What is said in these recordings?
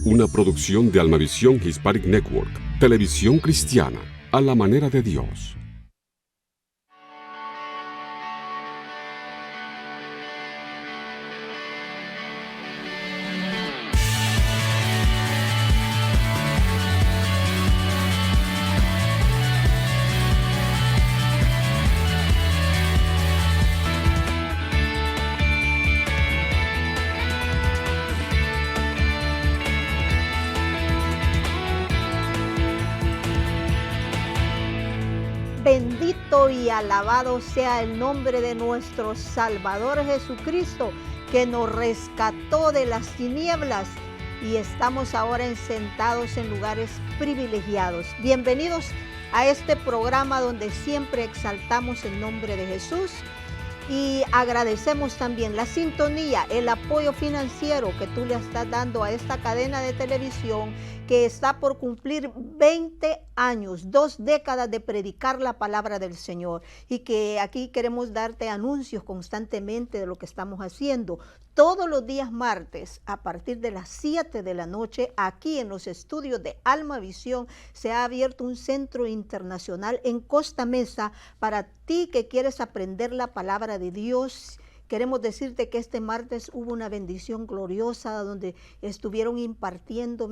Una producción de Almavisión Hispanic Network, televisión cristiana, a la manera de Dios. Bendito y alabado sea el nombre de nuestro Salvador Jesucristo, que nos rescató de las tinieblas y estamos ahora sentados en lugares privilegiados. Bienvenidos a este programa donde siempre exaltamos el nombre de Jesús y agradecemos también la sintonía, el apoyo financiero que tú le estás dando a esta cadena de televisión que está por cumplir 20 años, 2 décadas de predicar la palabra del Señor, y que aquí queremos darte anuncios constantemente de lo que estamos haciendo. Todos los días martes, a partir de las 7 de la noche, aquí en los estudios de Almavisión, se ha abierto un centro internacional en Costa Mesa para ti que quieres aprender la palabra de Dios. Queremos decirte que este martes hubo una bendición gloriosa donde estuvieron impartiendo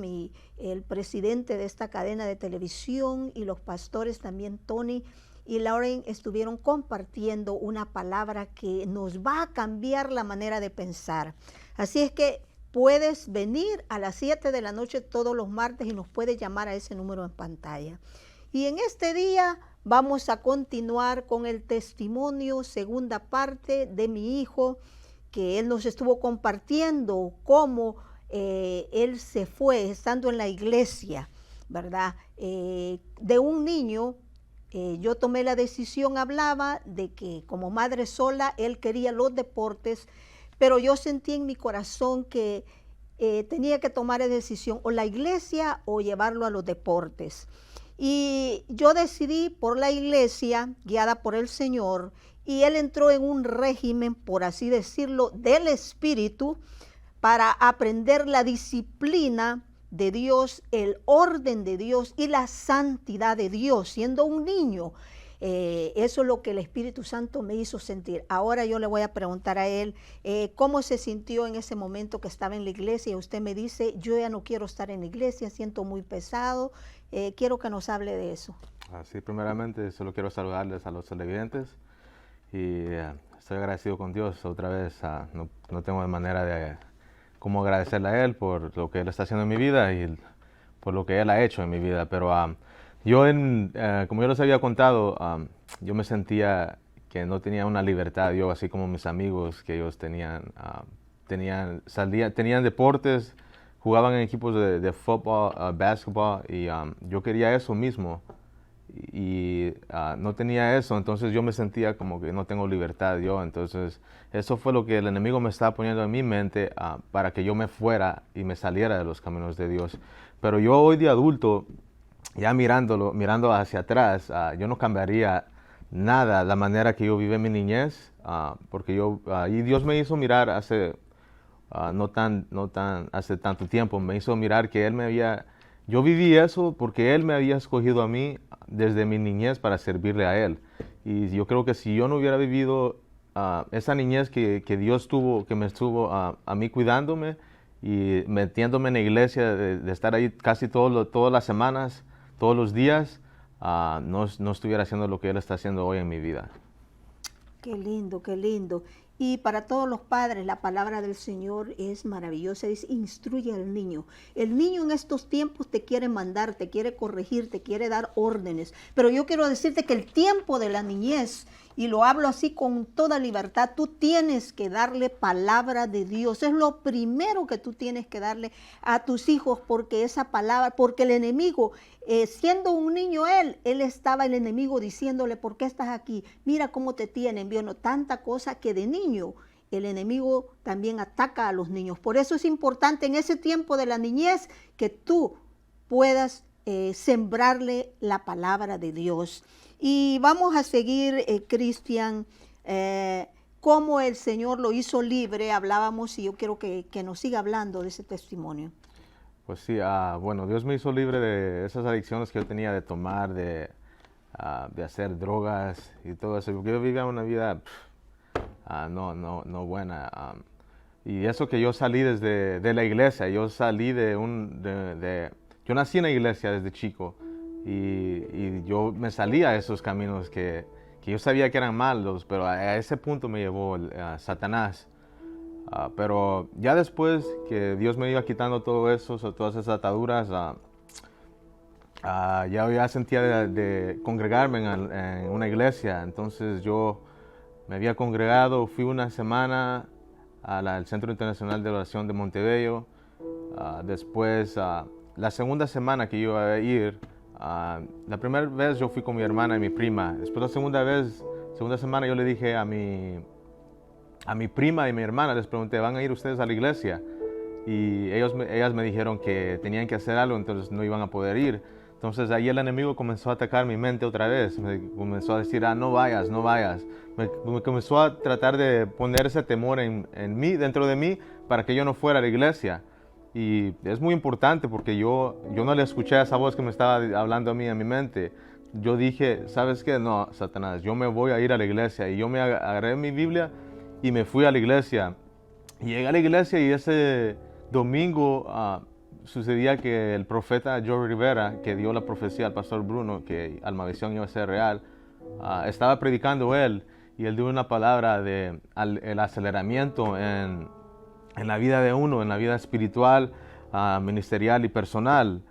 el presidente de esta cadena de televisión y los pastores también, Tony y Lauren, estuvieron compartiendo una palabra que nos va a cambiar la manera de pensar. Así es que puedes venir a las 7 de la noche todos los martes y nos puedes llamar a ese número en pantalla. Y en este día vamos a continuar con el testimonio, segunda parte de mi hijo, que él nos estuvo compartiendo cómo él se fue estando en la iglesia, ¿verdad? De un niño, yo tomé la decisión, hablaba de que como madre sola, él quería los deportes, pero yo sentí en mi corazón que tenía que tomar la decisión o la iglesia o llevarlo a los deportes. Y yo decidí por la iglesia, guiada por el Señor, y él entró en un régimen, por así decirlo, del Espíritu, para aprender la disciplina de Dios, el orden de Dios y la santidad de Dios, siendo un niño. Eso es lo que el Espíritu Santo me hizo sentir. Ahora yo le voy a preguntar a él cómo se sintió en ese momento que estaba en la iglesia, y usted me dice, yo ya no quiero estar en la iglesia, siento muy pesado. Quiero que nos hable de eso. Sí, primeramente solo quiero saludarles a los televidentes y estoy agradecido con Dios otra vez. No tengo manera de cómo agradecerle a Él por lo que Él está haciendo en mi vida y por lo que Él ha hecho en mi vida. Pero yo, como yo les había contado, yo me sentía que no tenía una libertad, yo así como mis amigos, que ellos tenían deportes, jugaban en equipos de fútbol, básquetbol, y yo quería eso mismo y no tenía eso, entonces yo me sentía como que no tengo libertad yo. Entonces eso fue lo que el enemigo me estaba poniendo en mi mente para que yo me fuera y me saliera de los caminos de Dios. Pero yo hoy de adulto, ya mirando hacia atrás, yo no cambiaría nada la manera que yo viví mi niñez, porque y Dios me hizo mirar hace hace tanto tiempo, me hizo mirar que yo viví eso porque Él me había escogido a mí desde mi niñez para servirle a Él. Y yo creo que si yo no hubiera vivido esa niñez que Dios tuvo, que me estuvo a mí cuidándome y metiéndome en la iglesia, de estar ahí casi todas las semanas, todos los días, no estuviera haciendo lo que Él está haciendo hoy en mi vida. Qué lindo, qué lindo. Y para todos los padres, la palabra del Señor es maravillosa, dice, instruye al niño. El niño en estos tiempos te quiere mandar, te quiere corregir, te quiere dar órdenes. Pero yo quiero decirte que el tiempo de la niñez, y lo hablo así con toda libertad, tú tienes que darle palabra de Dios. Es lo primero que tú tienes que darle a tus hijos, porque esa palabra, porque el enemigo, siendo un niño él estaba el enemigo diciéndole, ¿por qué estás aquí? Mira cómo te tienen, viendo tanta cosa que de niño el enemigo también ataca a los niños. Por eso es importante en ese tiempo de la niñez que tú puedas sembrarle la palabra de Dios. Y vamos a seguir, Cristian, cómo el Señor lo hizo libre. Hablábamos y yo quiero que nos siga hablando de ese testimonio. Pues sí, bueno, Dios me hizo libre de esas adicciones que yo tenía de tomar, de hacer drogas y todo eso, porque yo vivía una vida no buena. Y eso que yo salí de la iglesia, yo salí yo nací en la iglesia desde chico y yo me salí a esos caminos que yo sabía que eran malos, pero a ese punto me llevó Satanás. Pero ya después que Dios me iba quitando todo eso, todas esas ataduras, ya sentía de congregarme en una iglesia. Entonces yo me había congregado, fui una semana al Centro Internacional de Oración de Montebello. Después, la segunda semana que iba a ir, la primera vez yo fui con mi hermana y mi prima. Después la segunda semana yo le dije a mi prima y mi hermana, les pregunté, ¿van a ir ustedes a la iglesia? Y ellas me dijeron que tenían que hacer algo, entonces no iban a poder ir. Entonces ahí el enemigo comenzó a atacar mi mente otra vez, me comenzó a decir, no vayas, no vayas. Me comenzó a tratar de poner ese temor en mí, dentro de mí, para que yo no fuera a la iglesia. Y es muy importante porque yo no le escuché a esa voz que me estaba hablando a mí en mi mente. Yo dije, ¿sabes qué? No, Satanás, yo me voy a ir a la iglesia. Y yo me agarré mi Biblia y me fui a la iglesia. Y llegué a la iglesia y ese domingo sucedía que el profeta Joe Rivera, que dio la profecía al pastor Bruno, que Almavisión iba a ser real, estaba predicando él y él dio una palabra de el aceleramiento en la vida de uno, en la vida espiritual, ministerial y personal.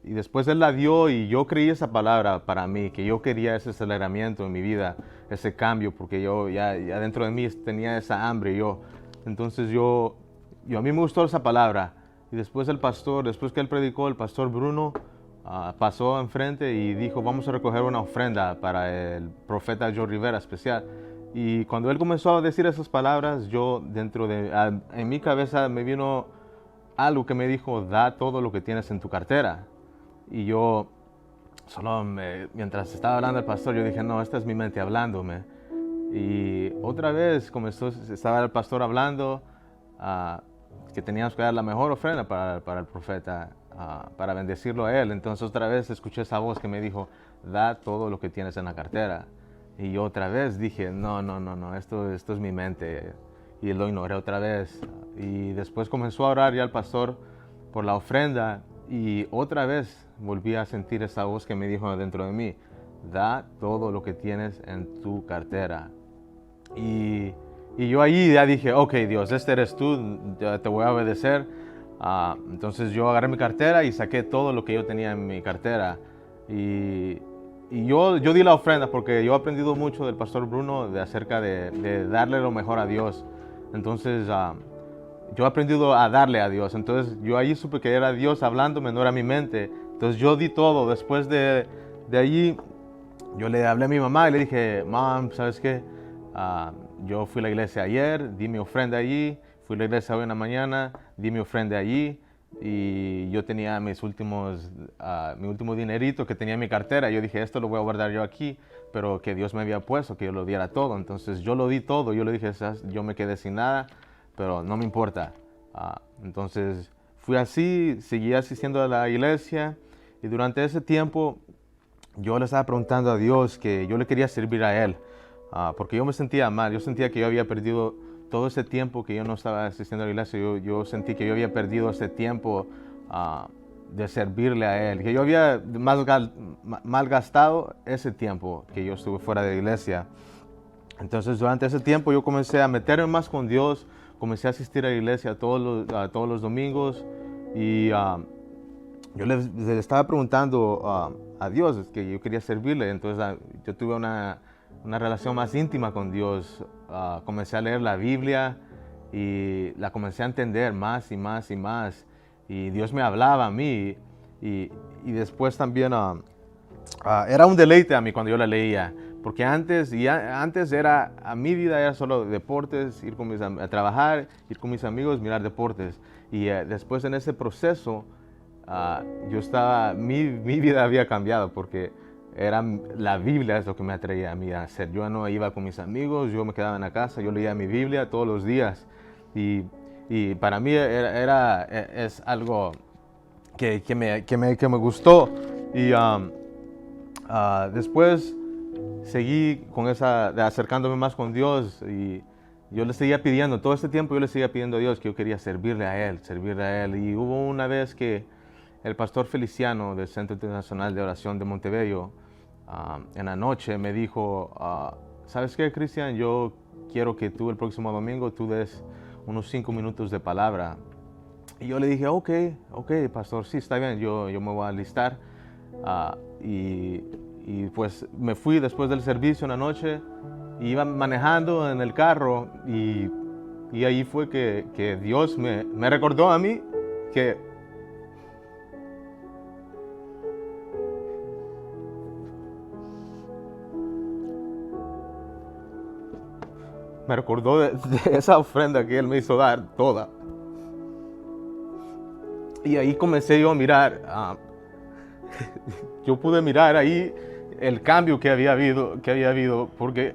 Y después él la dio y yo creí esa palabra para mí, que yo quería ese aceleramiento en mi vida, ese cambio, porque yo ya dentro de mí tenía esa hambre. Entonces a mí me gustó esa palabra. Y después después que él predicó, el pastor Bruno pasó enfrente y dijo, vamos a recoger una ofrenda para el profeta Joe Rivera especial. Y cuando él comenzó a decir esas palabras, en mi cabeza me vino algo que me dijo, da todo lo que tienes en tu cartera. Y yo, mientras estaba hablando el pastor, yo dije, no, esta es mi mente hablándome. Y otra vez estaba el pastor hablando, que teníamos que dar la mejor ofrenda para el profeta, para bendecirlo a él. Entonces otra vez escuché esa voz que me dijo, da todo lo que tienes en la cartera. Y yo otra vez dije, no, esto es mi mente. Y lo ignoré otra vez. Y después comenzó a orar ya el pastor por la ofrenda. Y otra vez volví a sentir esa voz que me dijo dentro de mí, da todo lo que tienes en tu cartera. Y yo allí ya dije, ok, Dios, este eres tú, ya te voy a obedecer. Entonces yo agarré mi cartera y saqué todo lo que yo tenía en mi cartera. Y yo di la ofrenda porque yo he aprendido mucho del pastor Bruno acerca de darle lo mejor a Dios. Entonces yo he aprendido a darle a Dios. Entonces yo ahí supe que era Dios hablándome, no era mi mente. Entonces yo di todo. Después de allí yo le hablé a mi mamá y le dije, Mom, ¿sabes qué? Yo fui a la iglesia ayer, di mi ofrenda allí, fui a la iglesia hoy en la mañana, di mi ofrenda allí y yo tenía mi último dinerito que tenía en mi cartera. Yo dije, esto lo voy a guardar yo aquí, pero que Dios me había puesto, que yo lo diera todo. Entonces yo lo di todo, yo le dije, yo me quedé sin nada, pero no me importa. Entonces fui así, seguí asistiendo a la iglesia y durante ese tiempo yo le estaba preguntando a Dios que yo le quería servir a Él. Porque yo me sentía mal, yo sentía que yo había perdido todo ese tiempo que yo no estaba asistiendo a la iglesia. Yo sentí que yo había perdido ese tiempo de servirle a Él, que yo había malgastado ese tiempo que yo estuve fuera de la iglesia. Entonces durante ese tiempo yo comencé a meterme más con Dios, comencé a asistir a la iglesia todos los domingos y yo le estaba preguntando a Dios que yo quería servirle. Entonces yo tuve una relación más íntima con Dios. Comencé a leer la Biblia y la comencé a entender más y más y más. Y Dios me hablaba a mí y después también era un deleite a mí cuando yo la leía. Porque antes era, a mi vida era solo deportes, ir a trabajar, ir con mis amigos, mirar deportes. Y después en ese proceso mi vida había cambiado porque la Biblia es lo que me atraía a mí a hacer. Yo no iba con mis amigos, yo me quedaba en la casa, yo leía mi Biblia todos los días. Y para mí es algo que me gustó. Y después seguí con de acercándome más con Dios, y yo le seguía pidiendo, todo este tiempo yo le seguía pidiendo a Dios que yo quería servirle a Él. Y hubo una vez que el pastor Feliciano del Centro Internacional de Oración de Montebello, en la noche me dijo, ¿sabes qué, Cristian? Yo quiero que tú el próximo domingo tú des unos 5 minutos de palabra. Y yo le dije, ok, pastor, sí, está bien, yo me voy a alistar. Y pues me fui después del servicio en la noche, iba manejando en el carro, y ahí fue que Dios me recordó a mí que me recordó de esa ofrenda que Él me hizo dar, toda. Y ahí comencé yo a mirar, yo pude mirar ahí el cambio que había habido, porque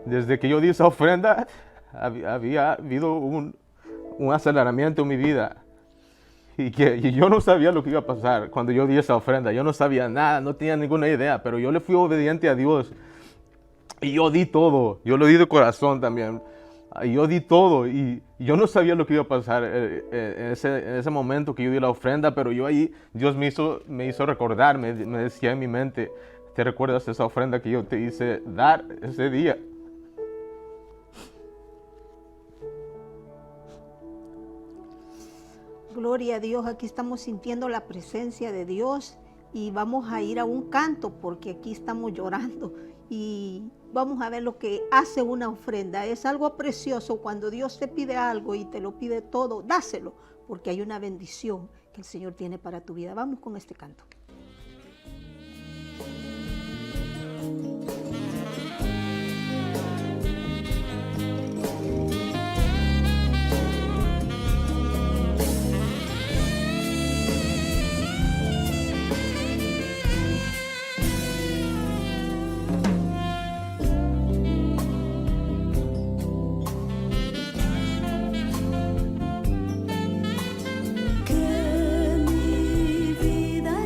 desde que yo di esa ofrenda, había habido un aceleramiento en mi vida. Y yo no sabía lo que iba a pasar cuando yo di esa ofrenda. Yo no sabía nada, no tenía ninguna idea, pero yo le fui obediente a Dios. Y yo di todo, yo lo di de corazón también. Y yo di todo, y yo no sabía lo que iba a pasar en ese momento que yo di la ofrenda, pero yo ahí, Dios me hizo recordar, me decía en mi mente, ¿te recuerdas esa ofrenda que yo te hice dar ese día? Gloria a Dios, aquí estamos sintiendo la presencia de Dios, y vamos a ir a un canto porque aquí estamos llorando, y vamos a ver lo que hace una ofrenda. Es algo precioso cuando Dios te pide algo y te lo pide todo, dáselo, porque hay una bendición que el Señor tiene para tu vida. Vamos con este canto. Que mi vida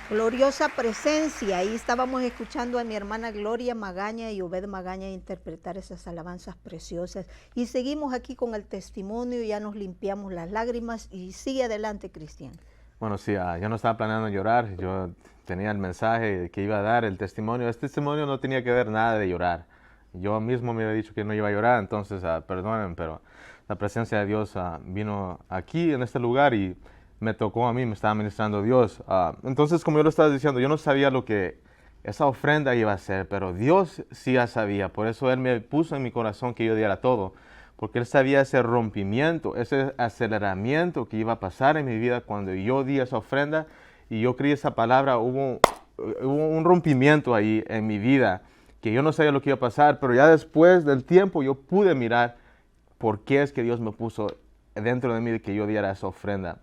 Gloriosa presencia. Ahí estábamos escuchando a mi hermana Gloria Magaña y Obed Magaña interpretar esas alabanzas preciosas. Y seguimos aquí con el testimonio, ya nos limpiamos las lágrimas y sigue adelante, Cristian. Bueno, sí, yo no estaba planeando llorar, yo tenía el mensaje que iba a dar, el testimonio. Este testimonio no tenía que ver nada de llorar. Yo mismo me había dicho que no iba a llorar, entonces perdonen, pero la presencia de Dios vino aquí en este lugar y me tocó a mí, me estaba ministrando Dios. Entonces, como yo lo estaba diciendo, yo no sabía lo que esa ofrenda iba a ser, pero Dios sí ya sabía. Por eso Él me puso en mi corazón que yo diera todo, porque Él sabía ese rompimiento, ese aceleramiento que iba a pasar en mi vida cuando yo di esa ofrenda y yo creí esa palabra. Hubo un rompimiento ahí en mi vida que yo no sabía lo que iba a pasar, pero ya después del tiempo yo pude mirar por qué es que Dios me puso dentro de mí de que yo diera esa ofrenda.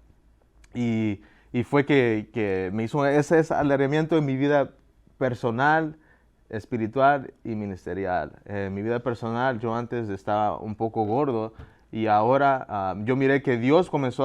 Y fue que me hizo ese aceleramiento en mi vida personal, espiritual y ministerial. En mi vida personal yo antes estaba un poco gordo y ahora yo miré que Dios comenzó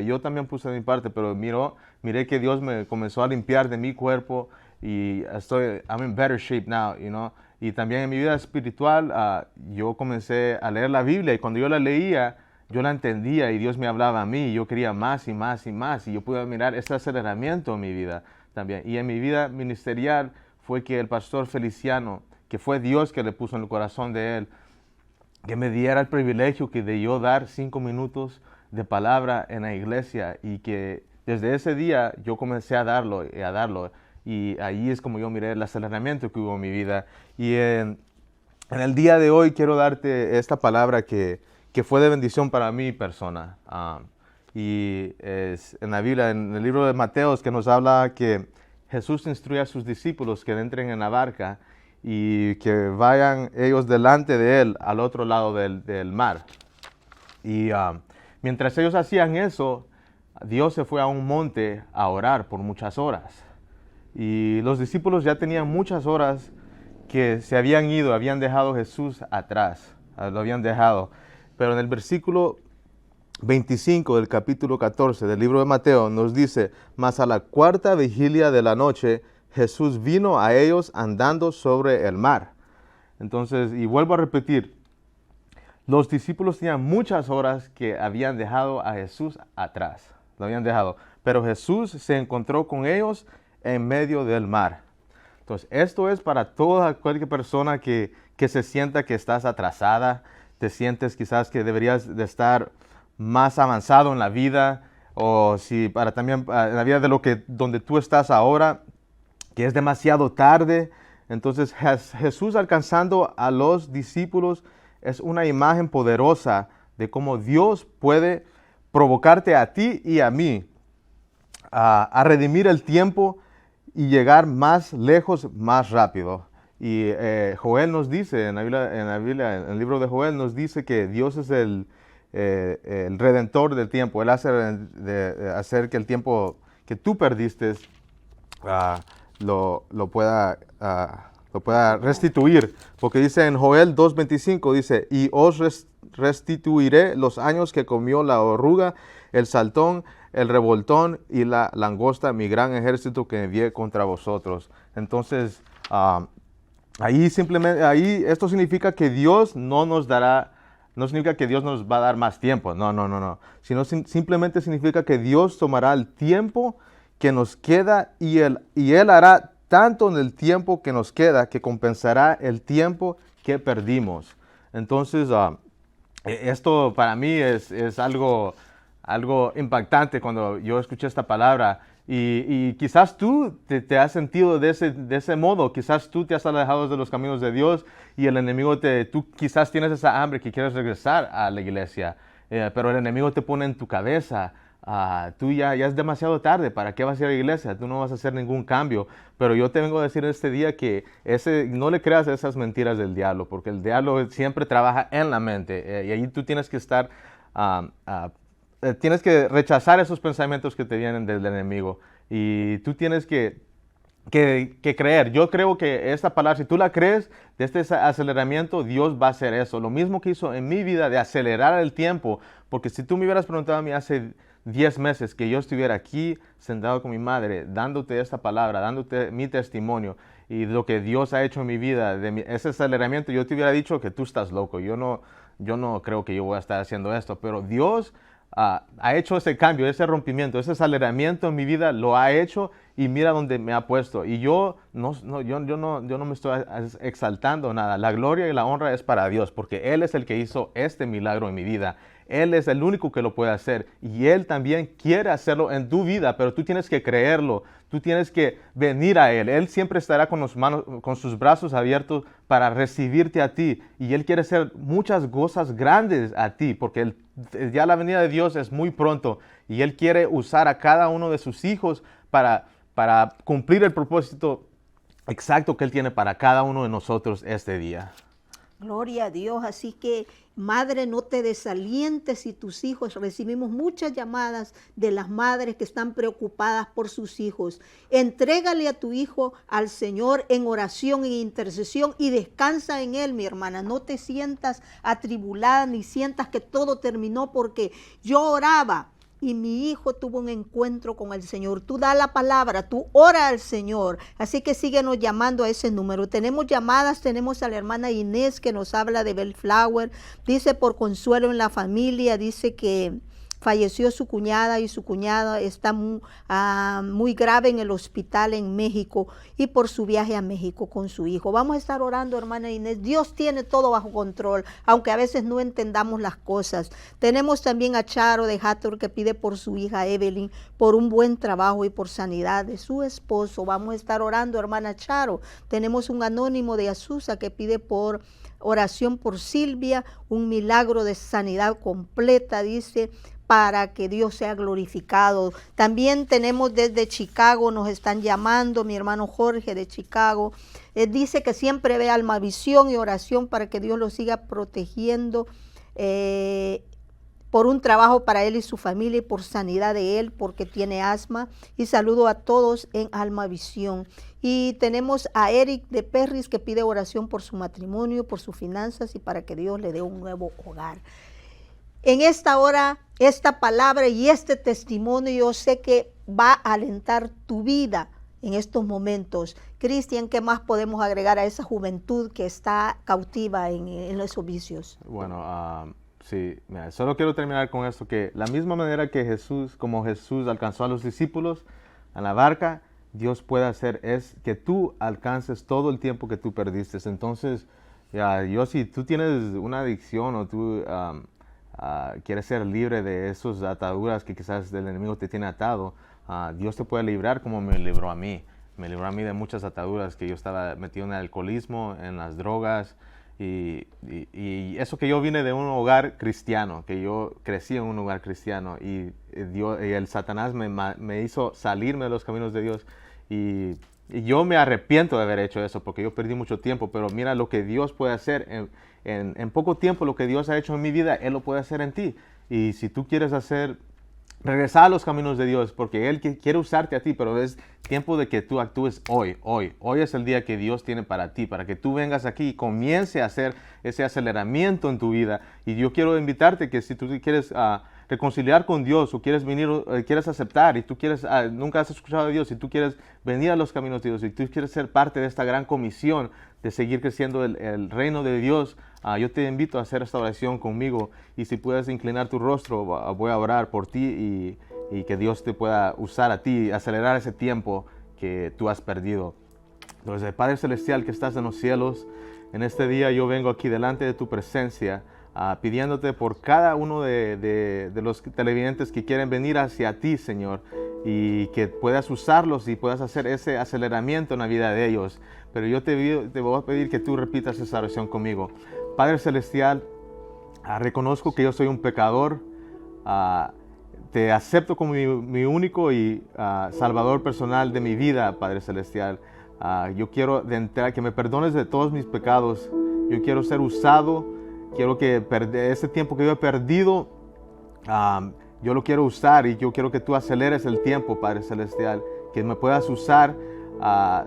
yo también puse de mi parte, pero miré que Dios me comenzó a limpiar de mi cuerpo y I'm in better shape now, you know. Y también en mi vida espiritual yo comencé a leer la Biblia y cuando yo la leía, yo la entendía y Dios me hablaba a mí y yo quería más y más y más y yo pude mirar ese aceleramiento en mi vida también. Y en mi vida ministerial fue que el pastor Feliciano, que fue Dios que le puso en el corazón de él, que me diera el privilegio de yo dar 5 minutos de palabra en la iglesia y que desde ese día yo comencé a darlo y ahí es como yo miré el aceleramiento que hubo en mi vida. Y en el día de hoy quiero darte esta palabra que fue de bendición para mi persona. Y es en la Biblia, en el libro de Mateos, que nos habla que Jesús instruye a sus discípulos que entren en la barca y que vayan ellos delante de él al otro lado del mar. Y mientras ellos hacían eso, Dios se fue a un monte a orar por muchas horas. Y los discípulos ya tenían muchas horas que se habían ido, habían dejado a Jesús atrás, lo habían dejado. Pero en el versículo 25 del capítulo 14 del libro de Mateo nos dice: mas a la cuarta vigilia de la noche Jesús vino a ellos andando sobre el mar. Entonces, y vuelvo a repetir, los discípulos tenían muchas horas que habían dejado a Jesús atrás, lo habían dejado. Pero Jesús se encontró con ellos en medio del mar. Entonces, esto es para toda cualquier persona que se sienta que estás atrasada, te sientes quizás que deberías de estar más avanzado en la vida, o si para también en la vida donde tú estás ahora, que es demasiado tarde. Entonces Jesús alcanzando a los discípulos es una imagen poderosa de cómo Dios puede provocarte a ti y a mí a redimir el tiempo y llegar más lejos, más rápido. Y Joel nos dice, en la Biblia, en el libro de Joel, nos dice que Dios es el redentor del tiempo. Él hace hacer que el tiempo que tú perdiste lo pueda restituir. Porque dice en Joel 2:25, dice: y os restituiré los años que comió la oruga, el saltón, el revoltón y la langosta, mi gran ejército que envié contra vosotros. Entonces, ahí esto significa que Dios no significa que Dios nos va a dar más tiempo, no, sino simplemente significa que Dios tomará el tiempo que nos queda y Él hará tanto en el tiempo que nos queda que compensará el tiempo que perdimos. Entonces, esto para mí es algo impactante cuando yo escuché esta palabra. Y quizás tú te has sentido de ese modo, quizás tú te has alejado de los caminos de Dios y el enemigo tú quizás tienes esa hambre que quieres regresar a la iglesia, pero el enemigo te pone en tu cabeza, tú ya es demasiado tarde, ¿para qué vas a ir a la iglesia? Tú no vas a hacer ningún cambio. Pero yo te vengo a decir este día que no le creas a esas mentiras del diablo, porque el diablo siempre trabaja en la mente y ahí tú tienes que estar tienes que rechazar esos pensamientos que te vienen del enemigo y tú tienes que creer. Yo creo que esta palabra, si tú la crees, de este aceleramiento, Dios va a hacer eso. Lo mismo que hizo en mi vida de acelerar el tiempo, porque si tú me hubieras preguntado a mí hace 10 meses que yo estuviera aquí sentado con mi madre, dándote esta palabra, dándote mi testimonio y lo que Dios ha hecho en mi vida, ese aceleramiento, yo te hubiera dicho que tú estás loco. Yo no creo que yo voy a estar haciendo esto, pero Dios ha hecho ese cambio, ese rompimiento, ese aceleramiento en mi vida, lo ha hecho y mira dónde me ha puesto. Y yo no me estoy exaltando nada. La gloria y la honra es para Dios, porque Él es el que hizo este milagro en mi vida. Él es el único que lo puede hacer y Él también quiere hacerlo en tu vida, pero tú tienes que creerlo, tú tienes que venir a Él. Él siempre estará con sus brazos abiertos para recibirte a ti y Él quiere hacer muchas cosas grandes a ti, porque ya la venida de Dios es muy pronto y Él quiere usar a cada uno de sus hijos para cumplir el propósito exacto que Él tiene para cada uno de nosotros este día. Gloria a Dios, así que madre, no te desalientes si tus hijos, recibimos muchas llamadas de las madres que están preocupadas por sus hijos. Entrégale a tu hijo al Señor en oración, en intercesión y descansa en Él, mi hermana. No te sientas atribulada ni sientas que todo terminó porque yo oraba y mi hijo tuvo un encuentro con el Señor. Tú da la palabra, tú ora al Señor. Así que síguenos llamando a ese número. Tenemos llamadas, tenemos a la hermana Inés que nos habla de Bellflower. Dice por consuelo en la familia, dice que falleció su cuñada y su cuñada está muy grave en el hospital en México y por su viaje a México con su hijo. Vamos a estar orando, hermana Inés. Dios tiene todo bajo control, aunque a veces no entendamos las cosas. Tenemos también a Charo de Hathor que pide por su hija Evelyn, por un buen trabajo y por sanidad de su esposo. Vamos a estar orando, hermana Charo. Tenemos un anónimo de Azusa que pide por oración por Silvia, un milagro de sanidad completa, dice, para que Dios sea glorificado. También tenemos desde Chicago, nos están llamando, mi hermano Jorge de Chicago. Dice que siempre ve Almavisión y oración para que Dios lo siga protegiendo por un trabajo para él y su familia y por sanidad de él porque tiene asma. Y saludo a todos en Almavisión. Y tenemos a Eric de Perris que pide oración por su matrimonio, por sus finanzas y para que Dios le dé un nuevo hogar. En esta hora, esta palabra y este testimonio yo sé que va a alentar tu vida en estos momentos. Cristian, ¿qué más podemos agregar a esa juventud que está cautiva en esos vicios? Bueno, sí, mira, solo quiero terminar con esto, que la misma manera que como Jesús alcanzó a los discípulos en la barca, Dios puede hacer es que tú alcances todo el tiempo que tú perdiste. Entonces, si tú tienes una adicción o tú quieres ser libre de esas ataduras que quizás el enemigo te tiene atado, Dios te puede librar como me libró a mí. Me libró a mí de muchas ataduras que yo estaba metido en el alcoholismo, en las drogas y eso que yo vine de un hogar cristiano, que yo crecí en un hogar cristiano y el Satanás me hizo salirme de los caminos de Dios y yo me arrepiento de haber hecho eso porque yo perdí mucho tiempo, pero mira lo que Dios puede hacer en poco tiempo, lo que Dios ha hecho en mi vida, Él lo puede hacer en ti. Y si tú quieres regresar a los caminos de Dios, porque Él quiere usarte a ti, pero es tiempo de que tú actúes hoy. Hoy es el día que Dios tiene para ti, para que tú vengas aquí y comience a hacer ese aceleramiento en tu vida. Y yo quiero invitarte que si tú quieres reconciliar con Dios o quieres venir, quieres aceptar y tú nunca has escuchado de Dios y tú quieres venir a los caminos de Dios y tú quieres ser parte de esta gran comisión de seguir creciendo el reino de Dios, yo te invito a hacer esta oración conmigo y si puedes inclinar tu rostro, voy a orar por ti y que Dios te pueda usar a ti, acelerar ese tiempo que tú has perdido. Entonces, Padre Celestial que estás en los cielos, en este día yo vengo aquí delante de tu presencia, pidiéndote por cada uno de los televidentes que quieren venir hacia ti, Señor, y que puedas usarlos y puedas hacer ese aceleramiento en la vida de ellos. Pero yo te voy a pedir que tú repitas esa oración conmigo. Padre Celestial, reconozco que yo soy un pecador, te acepto como mi único y salvador personal de mi vida, Padre Celestial. Yo quiero que me perdones de todos mis pecados. Yo quiero ser usado. Quiero que ese tiempo que yo he perdido, yo lo quiero usar y yo quiero que tú aceleres el tiempo, Padre Celestial, que me puedas usar,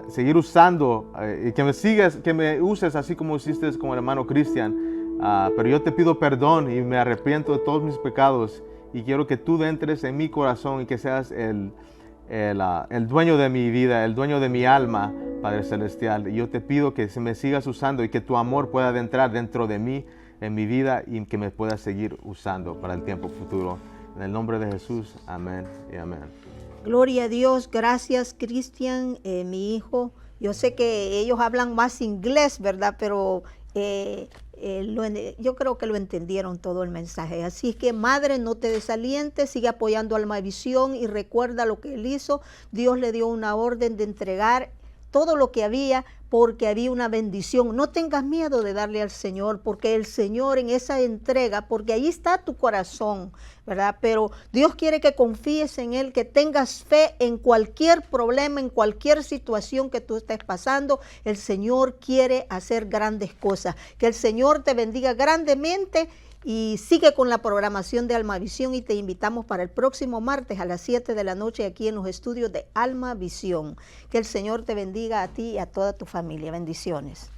seguir usando y que me uses así como hiciste con el hermano Cristian. Pero yo te pido perdón y me arrepiento de todos mis pecados y quiero que tú entres en mi corazón y que seas el dueño de mi vida, el dueño de mi alma, Padre Celestial. Y yo te pido que me sigas usando y que tu amor pueda entrar dentro de mí, en mi vida, y que me puedas seguir usando para el tiempo futuro. En el nombre de Jesús, amén y amén. Gloria a Dios, gracias Cristian, mi hijo. Yo sé que ellos hablan más inglés, ¿verdad? Pero yo creo que lo entendieron todo el mensaje. Así que, madre, no te desalientes, sigue apoyando a Almavisión y recuerda lo que él hizo. Dios le dio una orden de entregar todo lo que había, porque había una bendición. No tengas miedo de darle al Señor, porque el Señor en esa entrega, porque ahí está tu corazón, ¿verdad? Pero Dios quiere que confíes en Él, que tengas fe en cualquier problema, en cualquier situación que tú estés pasando. El Señor quiere hacer grandes cosas. Que el Señor te bendiga grandemente. Y sigue con la programación de Almavisión y te invitamos para el próximo martes a las 7 de la noche aquí en los estudios de Almavisión. Que el Señor te bendiga a ti y a toda tu familia. Bendiciones.